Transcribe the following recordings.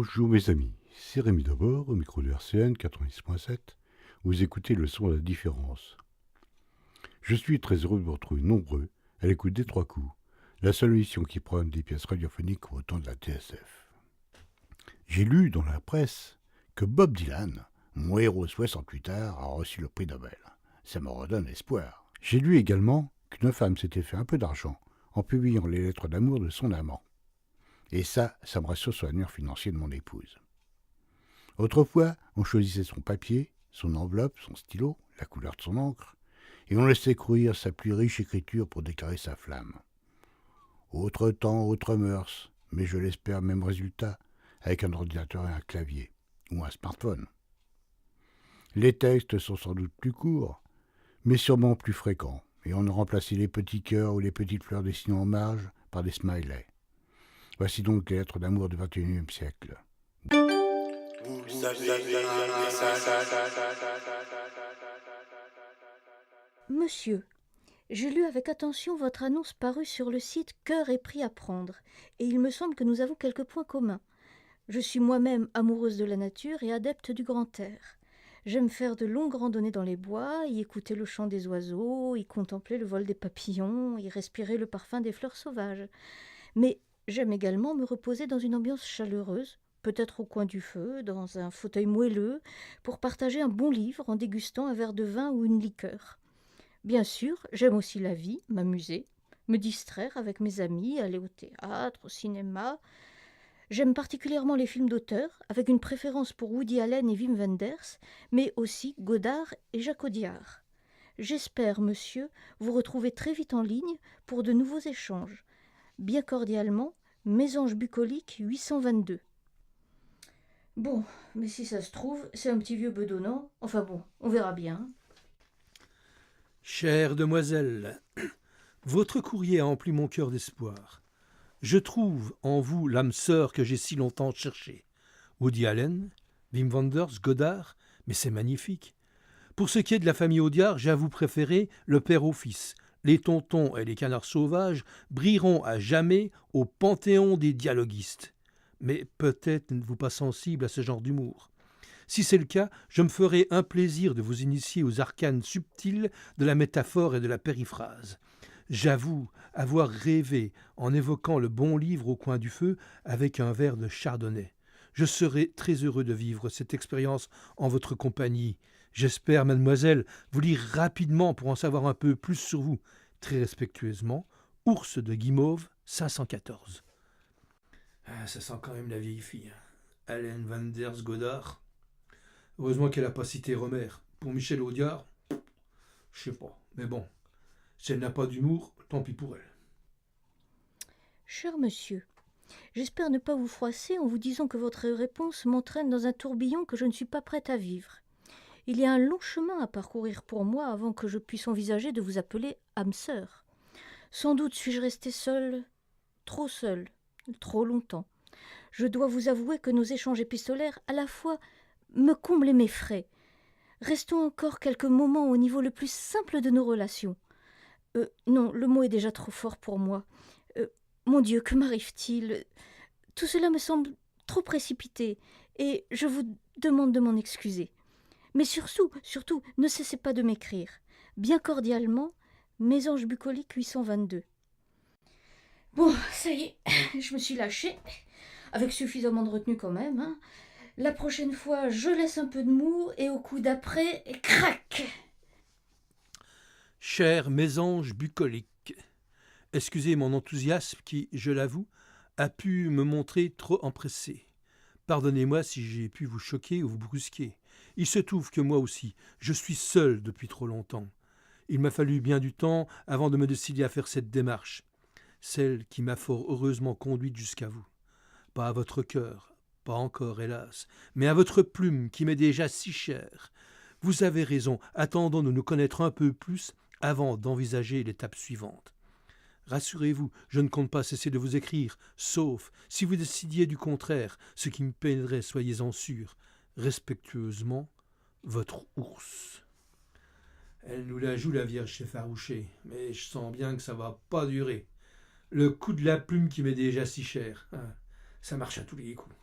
Bonjour mes amis, c'est Rémi d'abord, au micro de RCN 90.7. Vous écoutez le son de la différence. Je suis très heureux de vous retrouver nombreux à l'écoute des Trois Coups, la seule émission qui prône des pièces radiophoniques au temps de la TSF. J'ai lu dans la presse que Bob Dylan, mon héros 68 ans, a reçu le prix Nobel. Ça me redonne espoir. J'ai lu également qu'une femme s'était fait un peu d'argent en publiant les lettres d'amour de son amant. Et ça me rassure sur l'avenir financier de mon épouse. Autrefois, on choisissait son papier, son enveloppe, son stylo, la couleur de son encre, et on laissait courir sa plus riche écriture pour déclarer sa flamme. Autre temps, autre mœurs, mais je l'espère même résultat, avec un ordinateur et un clavier, ou un smartphone. Les textes sont sans doute plus courts, mais sûrement plus fréquents, et on a remplacé les petits cœurs ou les petites fleurs dessinées en marge par des smileys. Voici donc les lettres d'amour du XXIe siècle. Vous savez un message. Monsieur, j'ai lu avec attention votre annonce parue sur le site Cœur et prix à prendre, et il me semble que nous avons quelques points communs. Je suis moi-même amoureuse de la nature et adepte du grand air. J'aime faire de longues randonnées dans les bois, y écouter le chant des oiseaux, y contempler le vol des papillons, y respirer le parfum des fleurs sauvages. Mais j'aime également me reposer dans une ambiance chaleureuse, peut-être au coin du feu, dans un fauteuil moelleux, pour partager un bon livre en dégustant un verre de vin ou une liqueur. Bien sûr, j'aime aussi la vie, m'amuser, me distraire avec mes amis, aller au théâtre, au cinéma. J'aime particulièrement les films d'auteur, avec une préférence pour Woody Allen et Wim Wenders, mais aussi Godard et Jacques Audiard. J'espère, monsieur, vous retrouver très vite en ligne pour de nouveaux échanges. Bien cordialement, Mésange bucolique 822. Bon, mais si ça se trouve, c'est un petit vieux bedonnant. Enfin bon, on verra bien. Chère demoiselle, votre courrier a empli mon cœur d'espoir. Je trouve en vous l'âme sœur que j'ai si longtemps cherchée. Woody Allen, Wim Wenders, Godard, mais c'est magnifique. Pour ce qui est de la famille Audiard, j'avoue préférer le père au fils. Les tontons et les canards sauvages brilleront à jamais au panthéon des dialoguistes. Mais peut-être n'êtes-vous pas sensible à ce genre d'humour. Si c'est le cas, je me ferai un plaisir de vous initier aux arcanes subtiles de la métaphore et de la périphrase. J'avoue avoir rêvé en évoquant le bon livre au coin du feu avec un verre de chardonnay. Je serai très heureux de vivre cette expérience en votre compagnie. J'espère, mademoiselle, vous lire rapidement pour en savoir un peu plus sur vous. Très respectueusement, Ours de Guimauve, 514. Ah, ça sent quand même la vieille fille. Allen Wenders Godard. Heureusement qu'elle n'a pas cité Romer. Pour Michel Audiard, je sais pas. Mais bon, si elle n'a pas d'humour, tant pis pour elle. Cher monsieur, j'espère ne pas vous froisser en vous disant que votre réponse m'entraîne dans un tourbillon que je ne suis pas prête à vivre. Il y a un long chemin à parcourir pour moi avant que je puisse envisager de vous appeler âme sœur. Sans doute suis-je restée seule, trop longtemps. Je dois vous avouer que nos échanges épistolaires à la fois me comblent et m'effraient. Restons encore quelques moments au niveau le plus simple de nos relations. Non, le mot est déjà trop fort pour moi. Mon Dieu, que m'arrive-t-il ? Tout cela me semble trop précipité, et je vous demande de m'en excuser. Mais surtout, ne cessez pas de m'écrire. Bien cordialement, Mésange bucolique 822. Bon, ça y est, je me suis lâchée, avec suffisamment de retenue quand même. Hein. La prochaine fois, je laisse un peu de mou, et au coup d'après, crac ! Chère mésange bucolique, excusez mon enthousiasme qui, je l'avoue, a pu me montrer trop empressé. Pardonnez-moi si j'ai pu vous choquer ou vous brusquer. Il se trouve que moi aussi, je suis seul depuis trop longtemps. Il m'a fallu bien du temps avant de me décider à faire cette démarche, celle qui m'a fort heureusement conduite jusqu'à vous. Pas à votre cœur, pas encore, hélas, mais à votre plume qui m'est déjà si chère. Vous avez raison, attendons de nous connaître un peu plus avant d'envisager l'étape suivante. Rassurez-vous, je ne compte pas cesser de vous écrire, sauf si vous décidiez du contraire, ce qui me peinerait, soyez-en sûr. Respectueusement, votre ours. Elle nous la joue, la Vierge effarouchée, mais je sens bien que ça va pas durer. Le coup de la plume qui m'est déjà si cher, ça marche à tous les coups.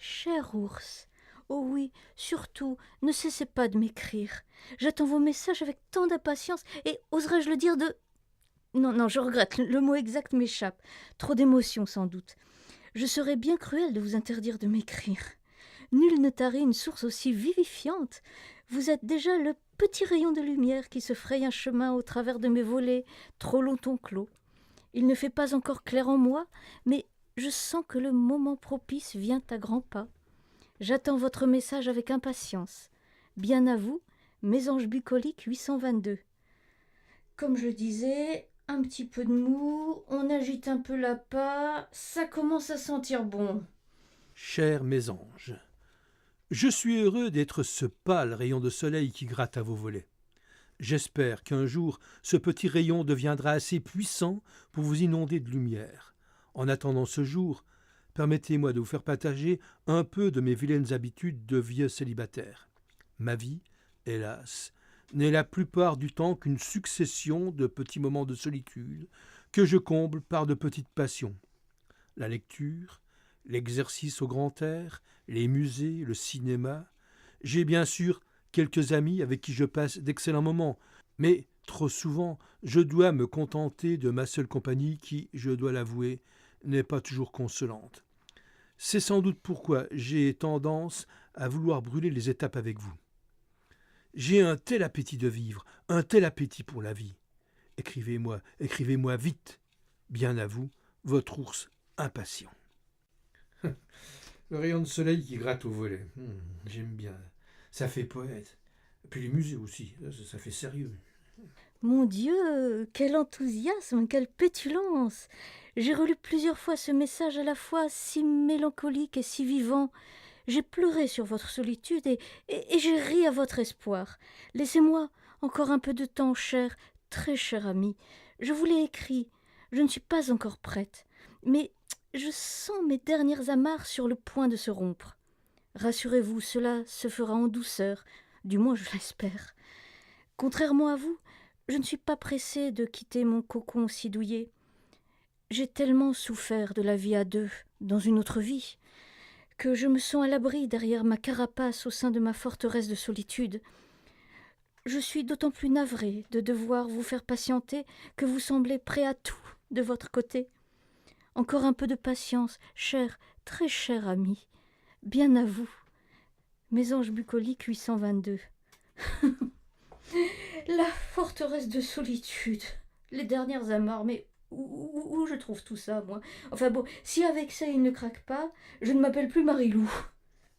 Cher ours, oh oui, surtout, ne cessez pas de m'écrire. J'attends vos messages avec tant d'impatience, et oserais-je le dire de... Non, je regrette, le mot exact m'échappe. Trop d'émotion, sans doute. Je serais bien cruelle de vous interdire de m'écrire. Nul ne tarit une source aussi vivifiante. Vous êtes déjà le petit rayon de lumière qui se fraye un chemin au travers de mes volets, trop longtemps clos. Il ne fait pas encore clair en moi, mais je sens que le moment propice vient à grands pas. J'attends votre message avec impatience. Bien à vous, Mésange bucolique 822. Comme je disais, un petit peu de mou, on agite un peu l'appât, ça commence à sentir bon. Chère Mésange, je suis heureux d'être ce pâle rayon de soleil qui gratte à vos volets. J'espère qu'un jour ce petit rayon deviendra assez puissant pour vous inonder de lumière. En attendant ce jour, permettez-moi de vous faire partager un peu de mes vilaines habitudes de vieux célibataire. Ma vie, hélas, n'est la plupart du temps qu'une succession de petits moments de solitude que je comble par de petites passions. La lecture, l'exercice au grand air, les musées, le cinéma. J'ai bien sûr quelques amis avec qui je passe d'excellents moments, mais trop souvent je dois me contenter de ma seule compagnie qui, je dois l'avouer, n'est pas toujours consolante. C'est sans doute pourquoi j'ai tendance à vouloir brûler les étapes avec vous. J'ai un tel appétit de vivre, un tel appétit pour la vie. Écrivez-moi vite. Bien à vous, votre ours impatient. Le rayon de soleil qui gratte au volet. J'aime bien. Ça fait poète. Et puis les musées aussi, ça fait sérieux. Mon Dieu, quel enthousiasme, quelle pétulance! J'ai relu plusieurs fois ce message à la fois si mélancolique et si vivant. J'ai pleuré sur votre solitude et j'ai ri à votre espoir. Laissez-moi encore un peu de temps, cher, très cher ami. Je vous l'ai écrit. Je ne suis pas encore prête. Mais je sens mes dernières amarres sur le point de se rompre. Rassurez-vous, cela se fera en douceur, du moins je l'espère. Contrairement à vous, je ne suis pas pressée de quitter mon cocon si douillet. J'ai tellement souffert de la vie à deux, dans une autre vie, que je me sens à l'abri derrière ma carapace au sein de ma forteresse de solitude. Je suis d'autant plus navrée de devoir vous faire patienter que vous semblez prêt à tout de votre côté. Encore un peu de patience, cher, très cher ami. Bien à vous. Mésange bucolique 822. La forteresse de solitude. Les dernières amarres, mais où je trouve tout ça, moi? Enfin bon, si avec ça il ne craque pas, je ne m'appelle plus Marilou.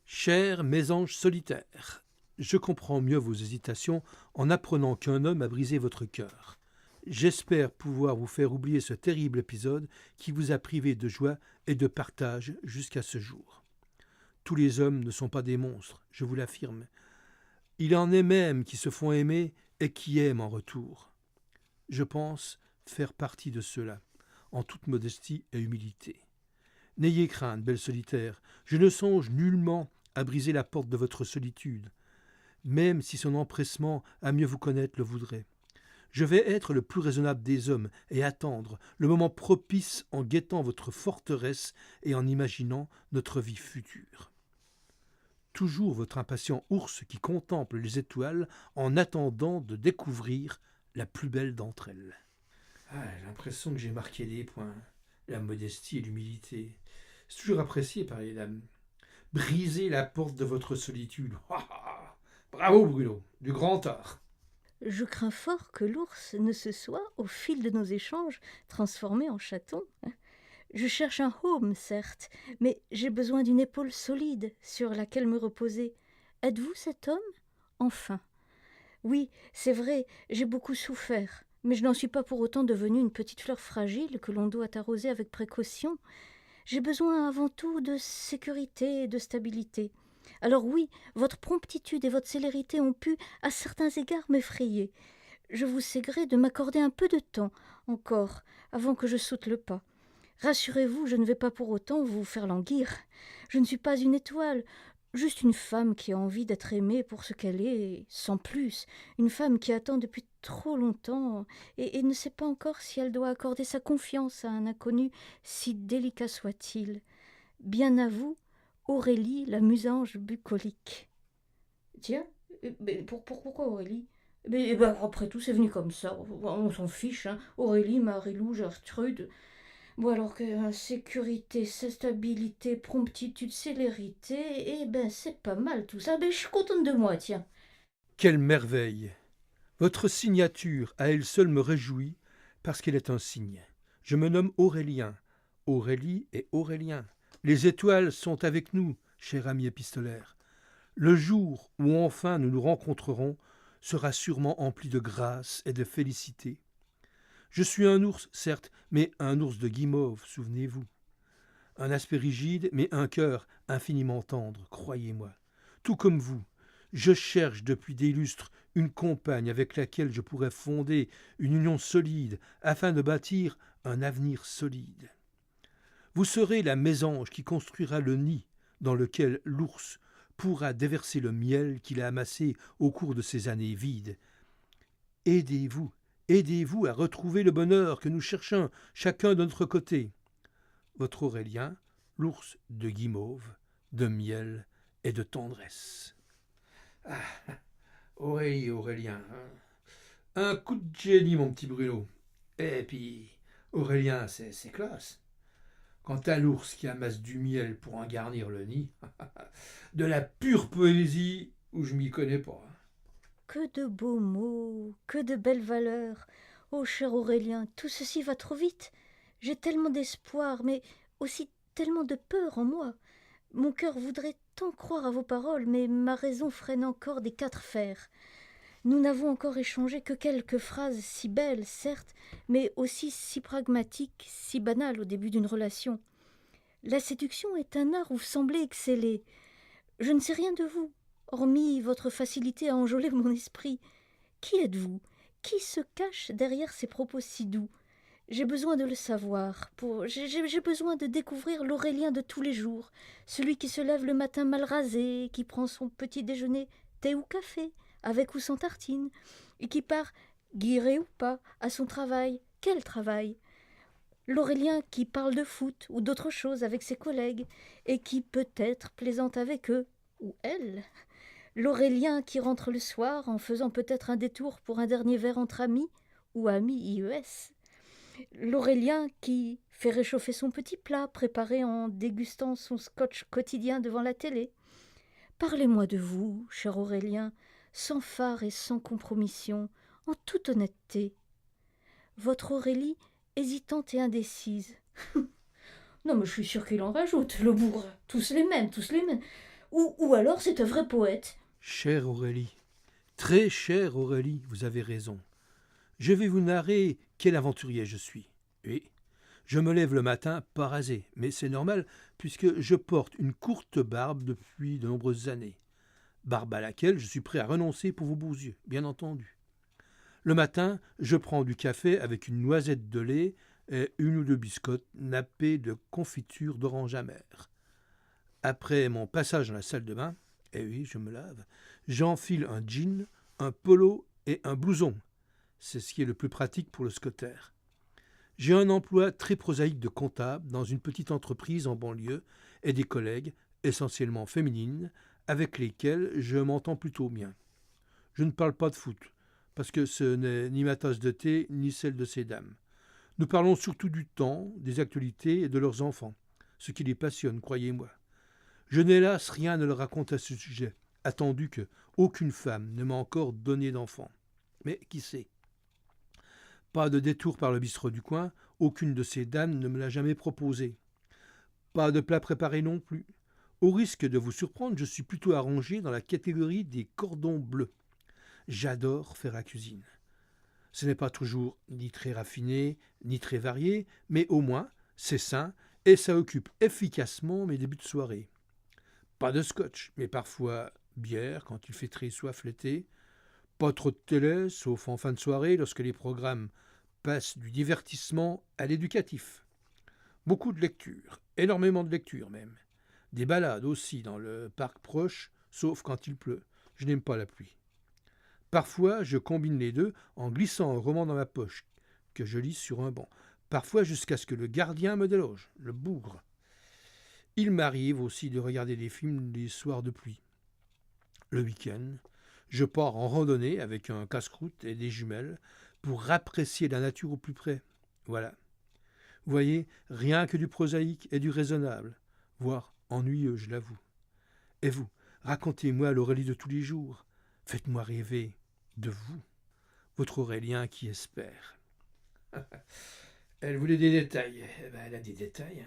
Chère Mésange solitaire, je comprends mieux vos hésitations en apprenant qu'un homme a brisé votre cœur. J'espère pouvoir vous faire oublier ce terrible épisode qui vous a privé de joie et de partage jusqu'à ce jour. Tous les hommes ne sont pas des monstres, je vous l'affirme. Il en est même qui se font aimer et qui aiment en retour. Je pense faire partie de ceux-là, en toute modestie et humilité. N'ayez crainte, belle solitaire, je ne songe nullement à briser la porte de votre solitude, même si son empressement à mieux vous connaître le voudrait. Je vais être le plus raisonnable des hommes et attendre le moment propice en guettant votre forteresse et en imaginant notre vie future. Toujours votre impatient ours qui contemple les étoiles en attendant de découvrir la plus belle d'entre elles. J'ai l'impression que j'ai marqué des points. La modestie et l'humilité. C'est toujours apprécié par les dames. Brisez la porte de votre solitude. Bravo Bruno, du grand art. Je crains fort que l'ours ne se soit, au fil de nos échanges, transformé en chaton. Je cherche un home, certes, mais j'ai besoin d'une épaule solide sur laquelle me reposer. Êtes-vous cet homme? Enfin. Oui, c'est vrai, j'ai beaucoup souffert, mais je n'en suis pas pour autant devenue une petite fleur fragile que l'on doit arroser avec précaution. J'ai besoin avant tout de sécurité et de stabilité. Alors oui, votre promptitude et votre célérité ont pu, à certains égards, m'effrayer. Je vous sais gré de m'accorder un peu de temps, encore, avant que je saute le pas. Rassurez-vous, je ne vais pas pour autant vous faire languir. Je ne suis pas une étoile, juste une femme qui a envie d'être aimée pour ce qu'elle est, sans plus. Une femme qui attend depuis trop longtemps et ne sait pas encore si elle doit accorder sa confiance à un inconnu, si délicat soit-il. Bien à vous, Aurélie, la musange bucolique. Tiens, mais pourquoi Aurélie? Après tout, c'est venu comme ça. On s'en fiche, hein. Aurélie, Marie-Lou, Gertrude. Bon, alors que sécurité, stabilité, promptitude, célérité, c'est pas mal tout ça. Je suis contente de moi, tiens. Quelle merveille! Votre signature à elle seule me réjouit parce qu'elle est un signe. Je me nomme Aurélien. Aurélie et Aurélien. Les étoiles sont avec nous, cher ami épistolaire. Le jour où enfin nous nous rencontrerons sera sûrement empli de grâce et de félicité. Je suis un ours, certes, mais un ours de guimauve, souvenez-vous. Un aspect rigide, mais un cœur infiniment tendre, croyez-moi. Tout comme vous, je cherche depuis des lustres une compagne avec laquelle je pourrais fonder une union solide afin de bâtir un avenir solide. Vous serez la mésange qui construira le nid dans lequel l'ours pourra déverser le miel qu'il a amassé au cours de ces années vides. Aidez-vous à retrouver le bonheur que nous cherchons chacun de notre côté. Votre Aurélien, l'ours de guimauve, de miel et de tendresse. Ah, Aurélie, Aurélien, hein. Un coup de génie, mon petit Bruno. Et puis, Aurélien, c'est classe. Quant à l'ours qui amasse du miel pour en garnir le nid, de la pure poésie où je m'y connais pas. Que de beaux mots, que de belles valeurs. Oh, cher Aurélien, tout ceci va trop vite. J'ai tellement d'espoir, mais aussi tellement de peur en moi. Mon cœur voudrait tant croire à vos paroles, mais ma raison freine encore des 4 fers. Nous n'avons encore échangé que quelques phrases si belles, certes, mais aussi si pragmatiques, si banales au début d'une relation. La séduction est un art où vous semblez exceller. Je ne sais rien de vous, hormis votre facilité à enjôler mon esprit. Qui êtes-vous? Qui se cache derrière ces propos si doux? J'ai besoin de le savoir. J'ai besoin de découvrir l'Aurélien de tous les jours, celui qui se lève le matin mal rasé, qui prend son petit déjeuner thé ou café, avec ou sans tartine, et qui part, guiré ou pas, à son travail. Quel travail? L'Aurélien qui parle de foot ou d'autre chose avec ses collègues, et qui peut-être plaisante avec eux, ou elle. L'Aurélien qui rentre le soir en faisant peut-être un détour pour un dernier verre entre amis, ou amis IES. L'Aurélien qui fait réchauffer son petit plat préparé en dégustant son scotch quotidien devant la télé. Parlez-moi de vous, cher Aurélien, sans phare et sans compromission, en toute honnêteté. Votre Aurélie, hésitante et indécise. Non, mais je suis sûre qu'il en rajoute, le bourre. Tous les mêmes. Ou alors c'est un vrai poète. Chère Aurélie, très chère Aurélie, vous avez raison. Je vais vous narrer quel aventurier je suis. Oui, je me lève le matin pas rasé, mais c'est normal puisque je porte une courte barbe depuis de nombreuses années. Barbe à laquelle je suis prêt à renoncer pour vos beaux yeux, bien entendu. Le matin, je prends du café avec une noisette de lait et 1 ou 2 biscottes nappées de confiture d'orange amère. Après mon passage dans la salle de bain, eh oui, je me lave, j'enfile un jean, un polo et un blouson. C'est ce qui est le plus pratique pour le scotter. J'ai un emploi très prosaïque de comptable dans une petite entreprise en banlieue et des collègues, essentiellement féminines, avec lesquelles je m'entends plutôt bien. Je ne parle pas de foot, parce que ce n'est ni ma tasse de thé, ni celle de ces dames. Nous parlons surtout du temps, des actualités et de leurs enfants, ce qui les passionne, croyez-moi. Je n'ai hélas rien à leur raconter à ce sujet, attendu que aucune femme ne m'a encore donné d'enfant. Mais qui sait? Pas de détour par le bistrot du coin, aucune de ces dames ne me l'a jamais proposé. Pas de plat préparé non plus. Au risque de vous surprendre, je suis plutôt arrangé dans la catégorie des cordons bleus. J'adore faire la cuisine. Ce n'est pas toujours ni très raffiné, ni très varié, mais au moins, c'est sain et ça occupe efficacement mes débuts de soirée. Pas de scotch, mais parfois bière quand il fait très soif l'été. Pas trop de télé, sauf en fin de soirée lorsque les programmes passent du divertissement à l'éducatif. Beaucoup de lectures, énormément de lectures même. Des balades aussi dans le parc proche, sauf quand il pleut. Je n'aime pas la pluie. Parfois, je combine les deux en glissant un roman dans ma poche, que je lis sur un banc. Parfois jusqu'à ce que le gardien me déloge, le bougre. Il m'arrive aussi de regarder des films les soirs de pluie. Le week-end, je pars en randonnée avec un casse-croûte et des jumelles pour apprécier la nature au plus près. Voilà. Vous voyez, rien que du prosaïque et du raisonnable, voire ennuyeux, je l'avoue. Et vous, racontez-moi l'Aurélie de tous les jours. Faites-moi rêver de vous, votre Aurélien qui espère. Elle voulait des détails. Eh ben, elle a des détails.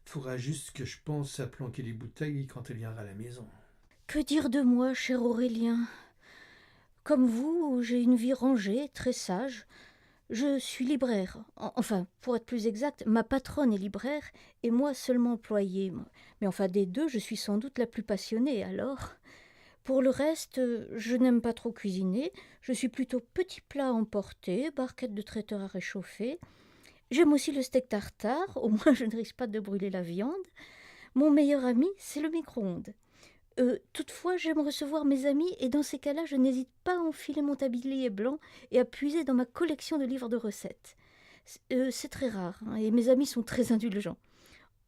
Faudra juste que je pense à planquer les bouteilles quand elle viendra à la maison. Que dire de moi, cher Aurélien? Comme vous, j'ai une vie rangée, très sage. Je suis libraire. Enfin, pour être plus exact, ma patronne est libraire et moi seulement employée. Mais enfin, des deux, je suis sans doute la plus passionnée, alors. Pour le reste, je n'aime pas trop cuisiner. Je suis plutôt petit plat à emporter, barquette de traiteur à réchauffer. J'aime aussi le steak tartare, au moins je ne risque pas de brûler la viande. Mon meilleur ami, c'est le micro-ondes. Toutefois, j'aime recevoir mes amis et dans ces cas-là, je n'hésite pas à enfiler mon tablier blanc et à puiser dans ma collection de livres de recettes. C'est très rare, hein, et mes amis sont très indulgents.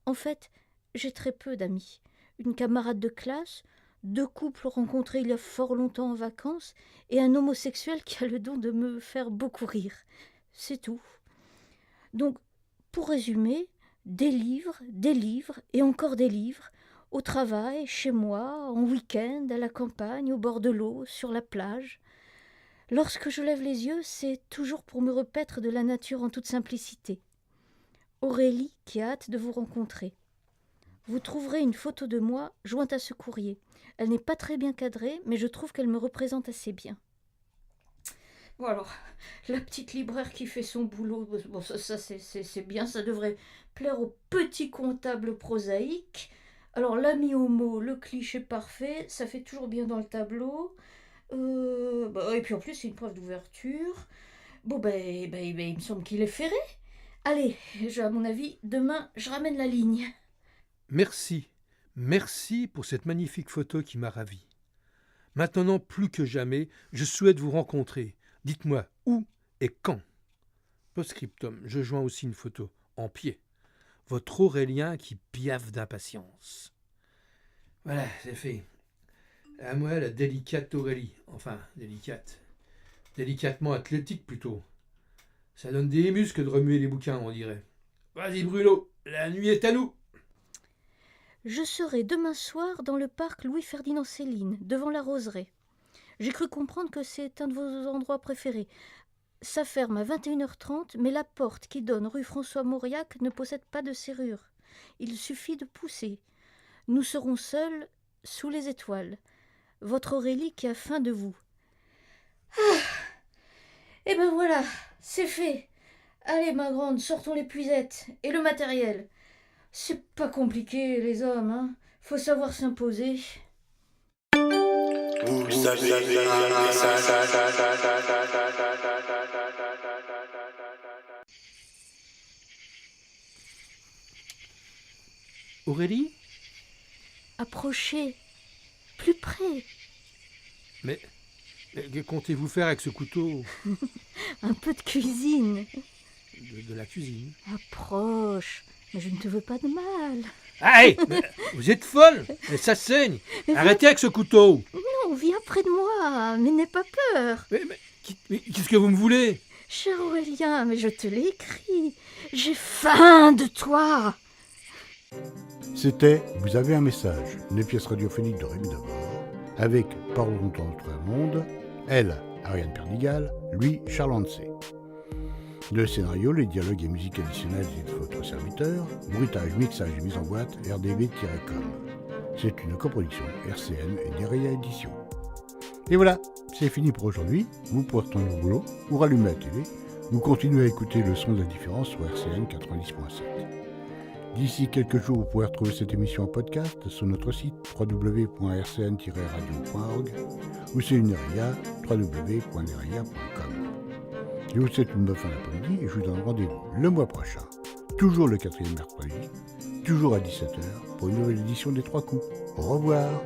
En fait, j'ai très peu d'amis. Une camarade de classe, 2 couples rencontrés il y a fort longtemps en vacances et un homosexuel qui a le don de me faire beaucoup rire. C'est tout. Donc, pour résumer, des livres et encore des livres, au travail, chez moi, en week-end, à la campagne, au bord de l'eau, sur la plage. Lorsque je lève les yeux, c'est toujours pour me repaître de la nature en toute simplicité. Aurélie qui a hâte de vous rencontrer. Vous trouverez une photo de moi jointe à ce courrier. Elle n'est pas très bien cadrée, mais je trouve qu'elle me représente assez bien. Bon alors, la petite libraire qui fait son boulot, bon, ça c'est bien, ça devrait plaire au petit comptable prosaïque. Alors l'ami homo, le cliché parfait, ça fait toujours bien dans le tableau. Et puis en plus c'est une preuve d'ouverture. Bon il me semble qu'il est ferré. Allez, à mon avis, demain je ramène la ligne. Merci pour cette magnifique photo qui m'a ravi. Maintenant, plus que jamais, je souhaite vous rencontrer. Dites-moi où et quand. Post-scriptum, je joins aussi une photo, en pied. Votre Aurélien qui piaffe d'impatience. Voilà, c'est fait. À moi, la délicate Aurélie. Enfin, délicate. Délicatement athlétique, plutôt. Ça donne des muscles de remuer les bouquins, on dirait. Vas-y, Bruno, la nuit est à nous. Je serai demain soir dans le parc Louis-Ferdinand Céline, devant la roseraie. J'ai cru comprendre que c'est un de vos endroits préférés. Ça ferme à 21h30, mais la porte qui donne rue François-Mauriac ne possède pas de serrure. Il suffit de pousser. Nous serons seuls sous les étoiles. Votre Aurélie qui a faim de vous. Ah! Eh ben voilà, c'est fait. Allez, ma grande, sortons les puisettes et le matériel. C'est pas compliqué, les hommes, hein. Faut savoir s'imposer. Vous savez un message. Aurélie ? Approchez. Plus près. Mais que comptez-vous faire avec ce couteau ? Un peu de cuisine. De la cuisine. Approche. Mais je ne te veux pas de mal. Allez, vous êtes folle, mais ça saigne. Arrêtez avec ce couteau. Non, viens près de moi, mais n'aie pas peur. Mais qu'est-ce que vous me voulez ? Cher Aurélien, mais je te l'ai écrit. J'ai faim de toi. C'était Vous avez un message, une pièce radiophonique de Rémi Dabord, avec Parlons dans notre monde, elle, Ariane Pernigal, lui, Charles Ancet. Le scénario, les dialogues et musiques additionnelles de votre serviteur, bruitage, mixage et mise en boîte, rdv-com. C'est une coproduction RCN et Nerea Édition. Et voilà, c'est fini pour aujourd'hui. Vous pourrez retourner au boulot ou rallumer la télé ou continuer à écouter le son de la différence sur RCN 90.7. D'ici quelques jours, vous pourrez retrouver cette émission en podcast sur notre site www.rcn-radio.org ou sur Nerea, www.nerea.com. Je vous souhaite une bonne fin d'après-midi et je vous donne rendez-vous le mois prochain, toujours le 4e mercredi, toujours à 17h, pour une nouvelle édition des 3 coups. Au revoir.